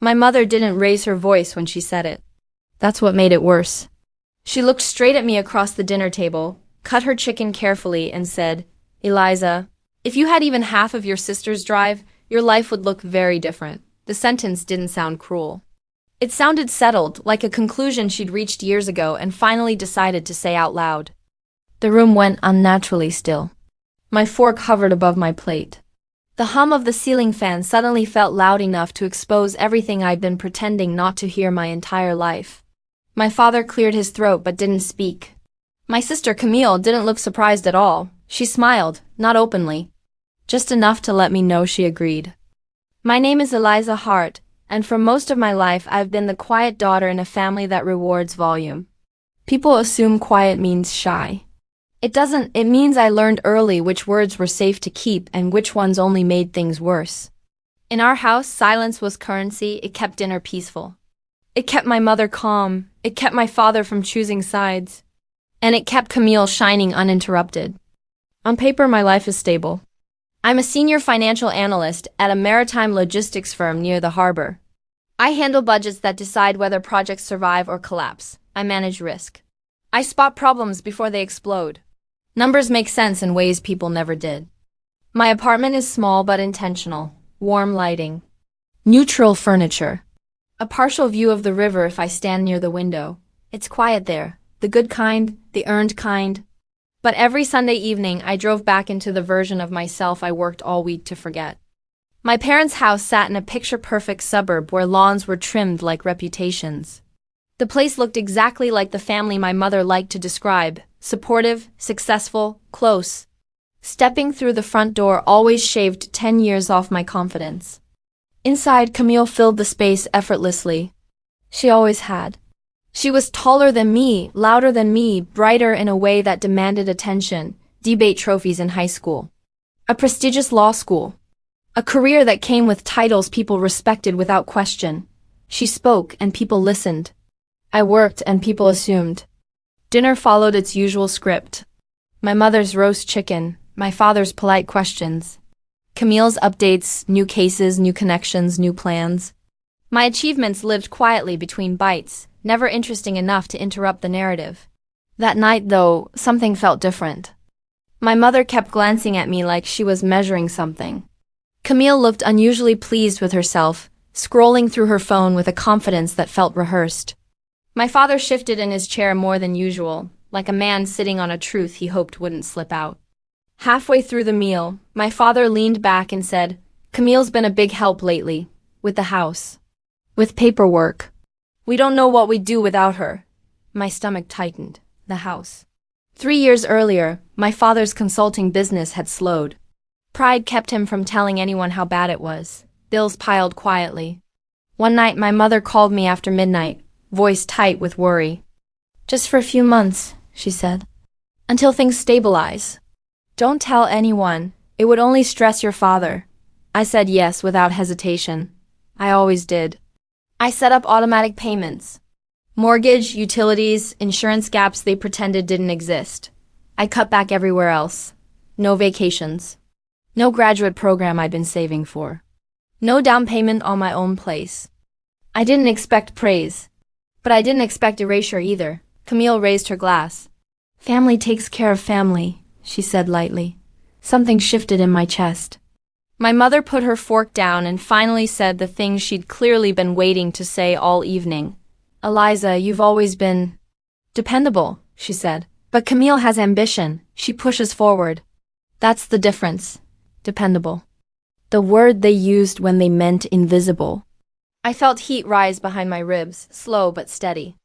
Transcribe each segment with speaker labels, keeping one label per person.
Speaker 1: My mother didn't raise her voice when she said it. That's what made it worse. She looked straight at me across the dinner table, cut her chicken carefully, and said, "Eliza, if you had even half of your sister's drive, your life would look very different." The sentence didn't sound cruel. It sounded settled, like a conclusion she'd reached years ago and finally decided to say out loud. The room went unnaturally still. My fork hovered above my plate. The hum of the ceiling fan suddenly felt loud enough to expose everything I'd been pretending not to hear my entire life. My father cleared his throat but didn't speak. My sister Camille didn't look surprised at all. She smiled, not openly. Just enough to let me know she agreed. My name is Eliza Hart, and for most of my life I've been the quiet daughter in a family that rewards volume. People assume quiet means shy. It doesn't. It means I learned early which words were safe to keep and which ones only made things worse. In our house, silence was currency. It kept dinner peaceful. It kept my mother calm. It kept my father from choosing sides. And it kept Camille shining uninterrupted. On paper, my life is stable. I'm a senior financial analyst at a maritime logistics firm near the harbor. I handle budgets that decide whether projects survive or collapse. I manage risk. I spot problems before they explode. Numbers make sense in ways people never did. My apartment is small but intentional. Warm lighting. Neutral furniture. A partial view of the river if I stand near the window. It's quiet there. The good kind, the earned kind. But every Sunday evening, I drove back into the version of myself I worked all week to forget. My parents' house sat in a picture-perfect suburb where lawns were trimmed like reputations. The place looked exactly like the family my mother liked to describe: supportive, successful, close. Stepping through the front door always shaved 10 years off my confidence. Inside, Camille filled the space effortlessly. She always had. She was taller than me, louder than me, brighter in a way that demanded attention, debate trophies in high school. A prestigious law school. A career that came with titles people respected without question. She spoke and people listened. I worked and people assumed. Dinner followed its usual script. My mother's roast chicken, my father's polite questions. Camille's updates, new cases, new connections, new plans. My achievements lived quietly between bites, never interesting enough to interrupt the narrative. That night, though, something felt different. My mother kept glancing at me like she was measuring something. Camille looked unusually pleased with herself, scrolling through her phone with a confidence that felt rehearsed. My father shifted in his chair more than usual, like a man sitting on a truth he hoped wouldn't slip out. Halfway through the meal, my father leaned back and said, "Camille's been a big help lately, with the house. With paperwork. We don't know what we'd do without her." My stomach tightened. The house. 3 years earlier, my father's consulting business had slowed. Pride kept him from telling anyone how bad it was. Bills piled quietly. One night, my mother called me after midnight, voice tight with worry. "Just for a few months," she said. "Until things stabilize. Don't tell anyone. It would only stress your father." I said yes without hesitation. I always did. I set up automatic payments. Mortgage, utilities, insurance gaps they pretended didn't exist. I cut back everywhere else. No vacations. No graduate program I'd been saving for. No down payment on my own place. I didn't expect praise. But I didn't expect erasure either. Camille raised her glass. "Family takes care of family," she said lightly. Something shifted in my chest. My mother put her fork down and finally said the thing she'd clearly been waiting to say all evening. "Eliza, you've always been dependable," she said. "But Camille has ambition. She pushes forward. That's the difference. Dependable." The word they used when they meant invisible. I felt heat rise behind my ribs, slow but steady.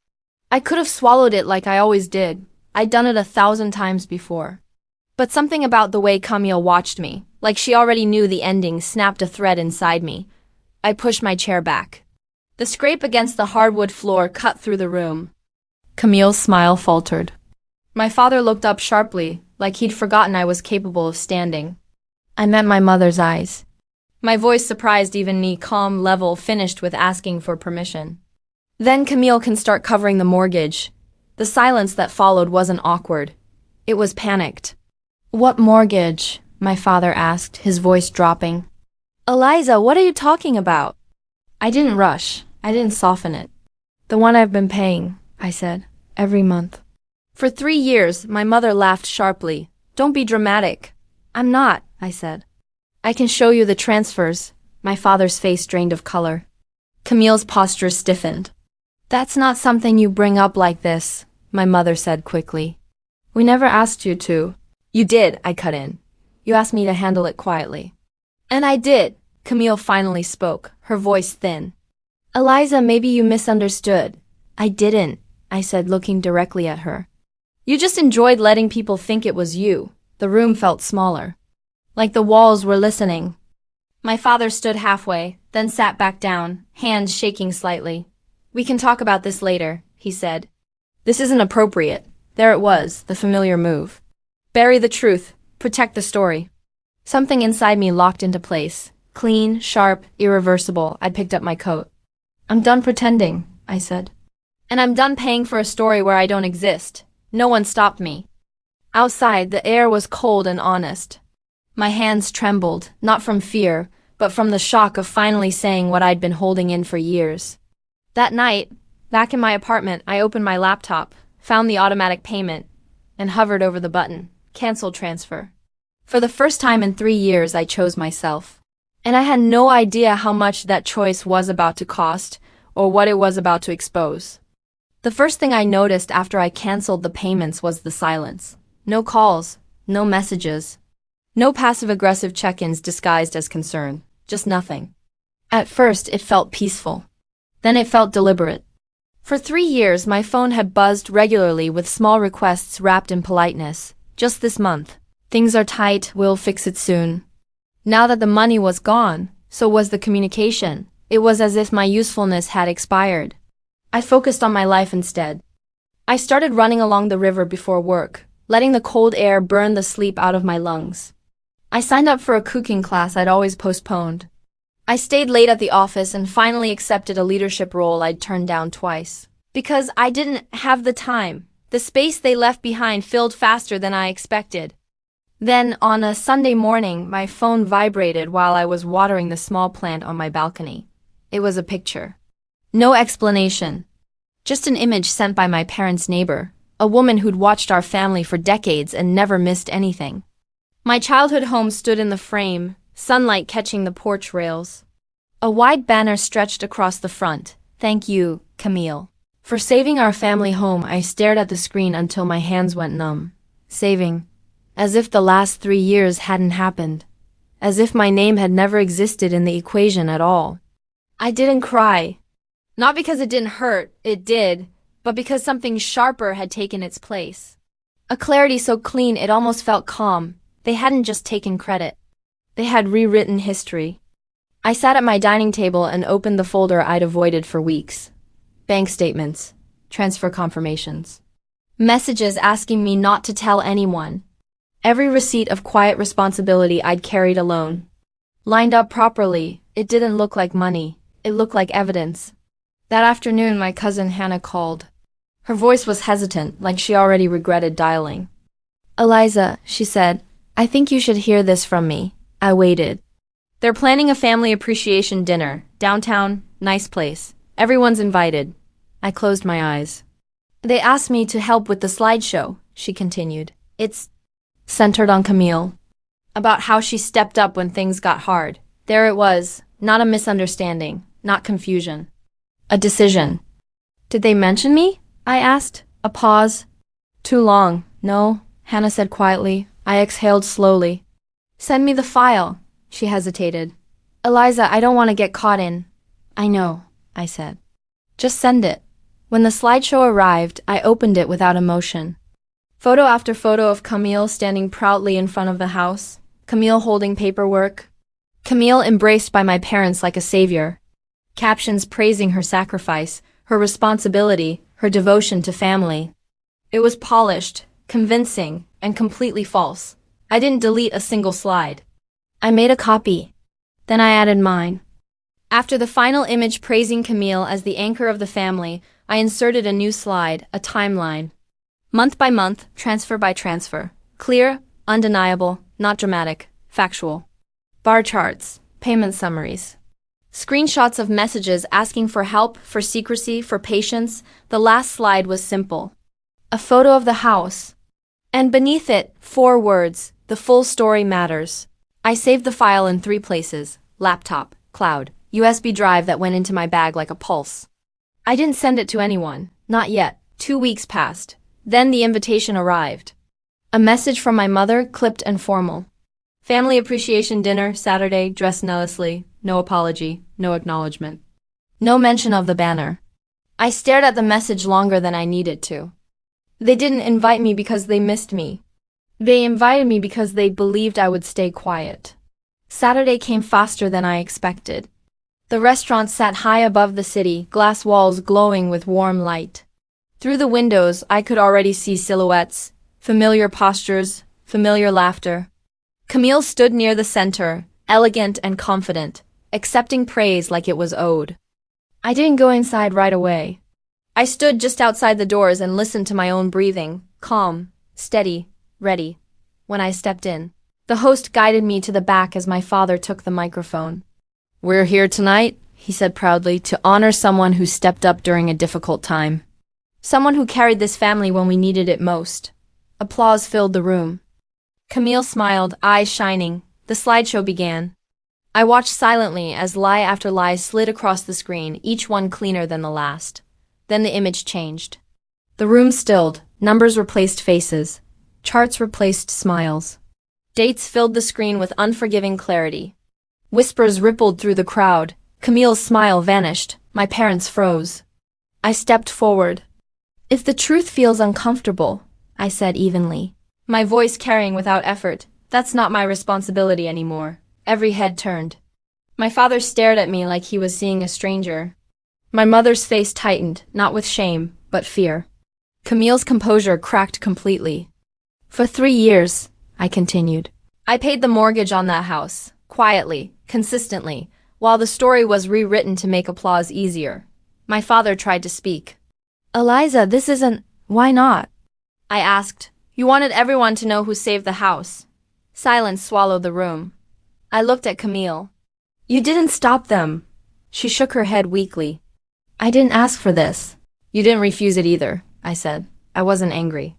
Speaker 1: I could have swallowed it like I always did. I'd done it 1,000 times before. But something about the way Camille watched me, like she already knew the ending, snapped a thread inside me. I pushed my chair back. The scrape against the hardwood floor cut through the room. Camille's smile faltered. My father looked up sharply, like he'd forgotten I was capable of standing. I met my mother's eyes. My voice surprised even me, calm, level, finished with asking for permission. "Then Camille can start covering the mortgage." The silence that followed wasn't awkward. It was panicked. "What mortgage?" my father asked, his voice dropping. "Eliza, what are you talking about?" I didn't rush. I didn't soften it. The one I've been paying, I said, every month. For 3 years, my mother laughed sharply. Don't be dramatic. I'm not, I said. I can show you the transfers. My father's face drained of color. Camille's posture stiffened. That's not something you bring up like this, my mother said quickly. We never asked you to. You did, I cut in. You asked me to handle it quietly. And I did, Camille finally spoke, her voice thin. Eliza, maybe you misunderstood. I didn't, I said, looking directly at her. You just enjoyed letting people think it was you. The room felt smaller. Like the walls were listening. My father stood halfway, then sat back down, hands shaking slightly. We can talk about this later, he said. This isn't appropriate. There it was, the familiar move. Bury the truth. Protect the story. Something inside me locked into place. Clean, sharp, irreversible. I picked up my coat. I'm done pretending, I said. And I'm done paying for a story where I don't exist. No one stopped me. Outside, the air was cold and honest. My hands trembled, not from fear, but from the shock of finally saying what I'd been holding in for years. That night, back in my apartment, I opened my laptop, found the automatic payment, and hovered over the button, cancel transfer. For the first time in 3 years, I chose myself. And I had no idea how much that choice was about to cost, or what it was about to expose. The first thing I noticed after I canceled the payments was the silence. No calls, no messages. No passive-aggressive check-ins disguised as concern, just nothing. At first, it felt peaceful. Then it felt deliberate. For 3 years, my phone had buzzed regularly with small requests wrapped in politeness. Just this month. Things are tight, we'll fix it soon. Now that the money was gone, so was the communication. It was as if my usefulness had expired. I focused on my life instead. I started running along the river before work, letting the cold air burn the sleep out of my lungs. I signed up for a cooking class I'd always postponed. I stayed late at the office and finally accepted a leadership role I'd turned down twice. Because I didn't have the time. The space they left behind filled faster than I expected. Then, on a Sunday morning, my phone vibrated while I was watering the small plant on my balcony. It was a picture. No explanation. Just an image sent by my parents' neighbor, a woman who'd watched our family for decades and never missed anything. My childhood home stood in the frame, sunlight catching the porch rails. A wide banner stretched across the front. Thank you, Camille. For saving our family home, I stared at the screen until my hands went numb. Saving. As if the last 3 years hadn't happened. As if my name had never existed in the equation at all. I didn't cry. Not because it didn't hurt, it did, but because something sharper had taken its place. A clarity so clean it almost felt calm. They hadn't just taken credit. They had rewritten history. I sat at my dining table and opened the folder I'd avoided for weeks. Bank statements. Transfer confirmations. Messages asking me not to tell anyone. Every receipt of quiet responsibility I'd carried alone. Lined up properly, it didn't look like money. It looked like evidence. That afternoon, my cousin Hannah called. Her voice was hesitant, like she already regretted dialing. Eliza, she said, I think you should hear this from me. I waited. They're planning a family appreciation dinner, downtown, nice place. Everyone's invited. I closed my eyes. They asked me to help with the slideshow, she continued. It's centered on Camille. About how she stepped up when things got hard. There it was, not a misunderstanding, not confusion. A decision. Did they mention me? I asked. A pause. Too long. No, Hannah said quietly. I exhaled slowly. Send me the file. She hesitated. Eliza, I don't want to get caught in. I know, I said. Just send it. When the slideshow arrived, I opened it without emotion. Photo after photo of Camille standing proudly in front of the house. Camille holding paperwork. Camille embraced by my parents like a savior. Captions praising her sacrifice, her responsibility, her devotion to family. It was polished, convincing, and completely false. I didn't delete a single slide. I made a copy. Then I added mine. After the final image praising Camille as the anchor of the family, I inserted a new slide, a timeline. Month by month, transfer by transfer. Clear, undeniable, not dramatic, factual. Bar charts, payment summaries. Screenshots of messages asking for help, for secrecy, for patience. The last slide was simple. A photo of the house. And beneath it, 4 words, the full story matters. I saved the file in 3 places: laptop, cloud, USB drive that went into my bag like a pulse. I didn't send it to anyone, not yet. 2 weeks passed. Then the invitation arrived. A message from my mother, clipped and formal. Family appreciation dinner, Saturday, dressed nicely, no apology, no acknowledgement. No mention of the banner. I stared at the message longer than I needed to. They didn't invite me because they missed me. They invited me because they believed I would stay quiet. Saturday came faster than I expected. The restaurant sat high above the city, glass walls glowing with warm light. Through the windows, I could already see silhouettes, familiar postures, familiar laughter. Camille stood near the center, elegant and confident, accepting praise like it was owed. I didn't go inside right away. I stood just outside the doors and listened to my own breathing, calm, steady, ready. When I stepped in, the host guided me to the back as my father took the microphone. "We're here tonight," he said proudly, "to honor someone who stepped up during a difficult time. Someone who carried this family when we needed it most." Applause filled the room. Camille smiled, eyes shining. The slideshow began. I watched silently as lie after lie slid across the screen, each one cleaner than the last. Then the image changed. The room stilled, numbers replaced faces, charts replaced smiles. Dates filled the screen with unforgiving clarity. Whispers rippled through the crowd. Camille's smile vanished. My parents froze. I stepped forward. "If the truth feels uncomfortable," I said evenly, my voice carrying without effort, "that's not my responsibility anymore." Every head turned. My father stared at me like he was seeing a stranger. My mother's face tightened, not with shame, but fear. Camille's composure cracked completely. "For 3 years," I continued, "I paid the mortgage on that house, quietly, consistently, while the story was rewritten to make applause easier." My father tried to speak. "Eliza, this isn't— why not?" I asked. "You wanted everyone to know who saved the house." Silence swallowed the room. I looked at Camille. "You didn't stop them." She shook her head weakly. "I didn't ask for this." "You didn't refuse it either," I said. I wasn't angry.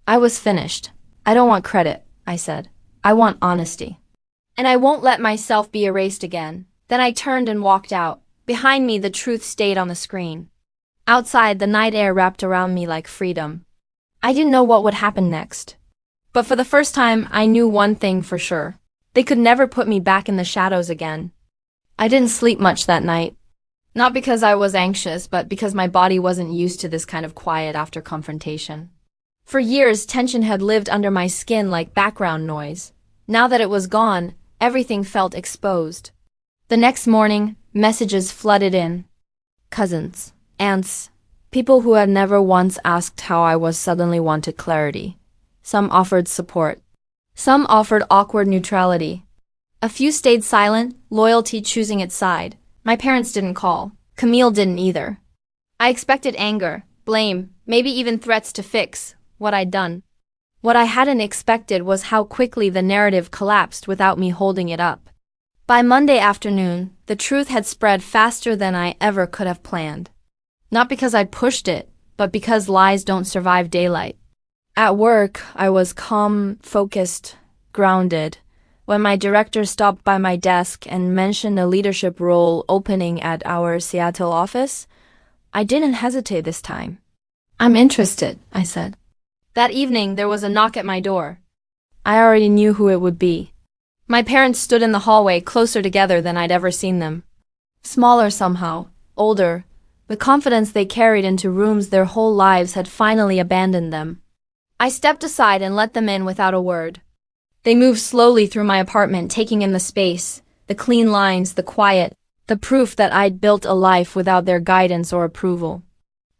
Speaker 1: I was finished. "I don't want credit," I said. "I want honesty. And I won't let myself be erased again." Then I turned and walked out. Behind me, the truth stayed on the screen. Outside, the night air wrapped around me like freedom. I didn't know what would happen next. But for the first time, I knew one thing for sure. They could never put me back in the shadows again. I didn't sleep much that night. Not because I was anxious, but because my body wasn't used to this kind of quiet after confrontation. For years, tension had lived under my skin like background noise. Now that it was gone, everything felt exposed. The next morning, messages flooded in. Cousins, aunts, people who had never once asked how I was suddenly wanted clarity. Some offered support. Some offered awkward neutrality. A few stayed silent, loyalty choosing its side. My parents didn't call. Camille didn't either. I expected anger, blame, maybe even threats to fix what I'd done. What I hadn't expected was how quickly the narrative collapsed without me holding it up. By Monday afternoon, the truth had spread faster than I ever could have planned. Not because I'd pushed it, but because lies don't survive daylight. At work, I was calm, focused, grounded. When my director stopped by my desk and mentioned a leadership role opening at our Seattle office, I didn't hesitate this time. "I'm interested," I said. That evening, there was a knock at my door. I already knew who it would be. My parents stood in the hallway closer together than I'd ever seen them. Smaller somehow, older, the confidence they carried into rooms their whole lives had finally abandoned them. I stepped aside and let them in without a word. They moved slowly through my apartment, taking in the space, the clean lines, the quiet, the proof that I'd built a life without their guidance or approval.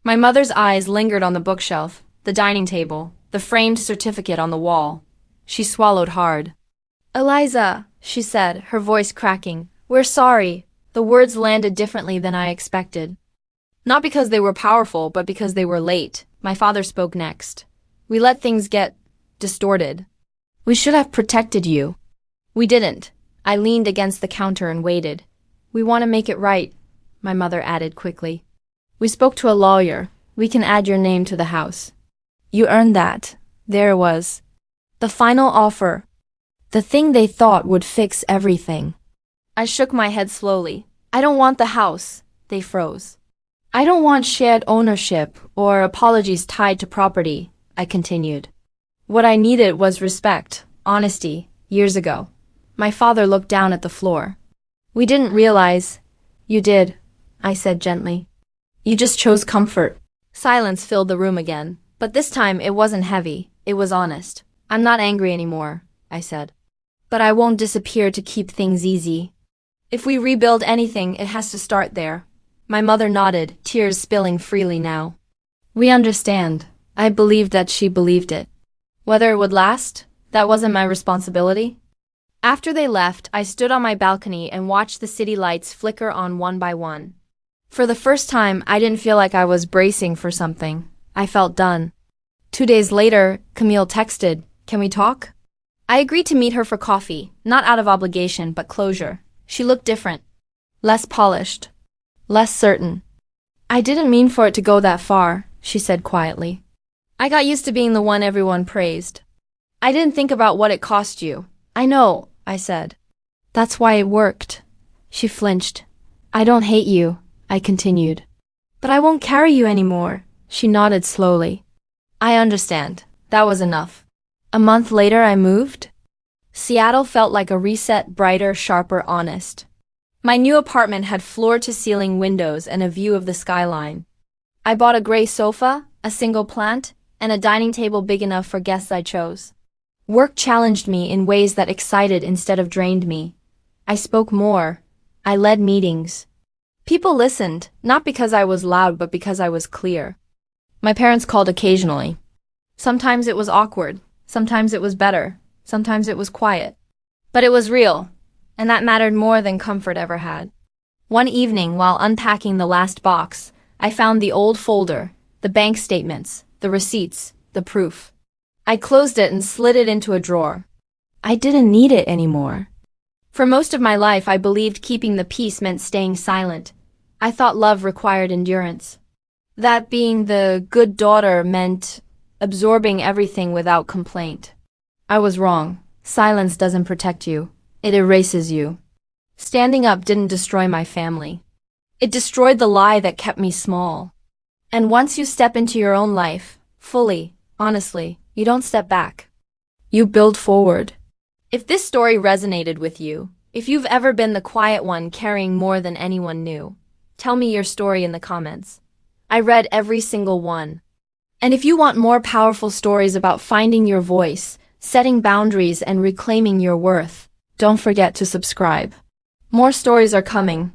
Speaker 1: My mother's eyes lingered on the bookshelf, the dining table, the framed certificate on the wall. She swallowed hard. "Eliza," she said, her voice cracking, "we're sorry." The words landed differently than I expected. Not because they were powerful, but because they were late. My father spoke next. "We let things get distorted. We should have protected you." "We didn't." I leaned against the counter and waited. We want to make it right, my mother added quickly. We spoke to a lawyer. We can add your name to the house. You earned that. There it was. The final offer. The thing they thought would fix everything. I shook my head slowly. I don't want the house. They froze. I don't want shared ownership or apologies tied to property, I continued. What I needed was respect, honesty, years ago. My father looked down at the floor. We didn't realize. You did, I said gently. You just chose comfort. Silence filled the room again, but this time it wasn't heavy, it was honest. I'm not angry anymore, I said. But I won't disappear to keep things easy. If we rebuild anything, it has to start there. My mother nodded, tears spilling freely now. We understand. I believed that she believed it. Whether it would last, that wasn't my responsibility. After they left, I stood on my balcony and watched the city lights flicker on one by one. For the first time, I didn't feel like I was bracing for something. I felt done. 2 days later, Camille texted, "Can we talk?" I agreed to meet her for coffee, not out of obligation, but closure. She looked different. Less polished. Less certain. I didn't mean for it to go that far, she said quietly. I got used to being the one everyone praised. I didn't think about what it cost you. I know, I said. That's why it worked. She flinched. I don't hate you, I continued. But I won't carry you anymore, she nodded slowly. I understand. That was enough. A month later I moved. Seattle felt like a reset, brighter, sharper, honest. My new apartment had floor-to-ceiling windows and a view of the skyline. I bought a gray sofa, a single plant, and a dining table big enough for guests I chose. Work challenged me in ways that excited instead of drained me. I spoke more. I led meetings. People listened, not because I was loud but because I was clear. My parents called occasionally. Sometimes it was awkward. Sometimes it was better. Sometimes it was quiet. But it was real, and that mattered more than comfort ever had. One evening, while unpacking the last box, I found the old folder, the bank statements, the receipts, the proof. I closed it and slid it into a drawer. I didn't need it anymore. For most of my life, I believed keeping the peace meant staying silent. I thought love required endurance. That being the good daughter meant absorbing everything without complaint. I was wrong. Silence doesn't protect you. It erases you. Standing up didn't destroy my family. It destroyed the lie that kept me small. And once you step into your own life, fully, honestly, you don't step back. You build forward. If this story resonated with you, if you've ever been the quiet one carrying more than anyone knew, tell me your story in the comments. I read every single one. And if you want more powerful stories about finding your voice, setting boundaries, and reclaiming your worth, don't forget to subscribe. More stories are coming.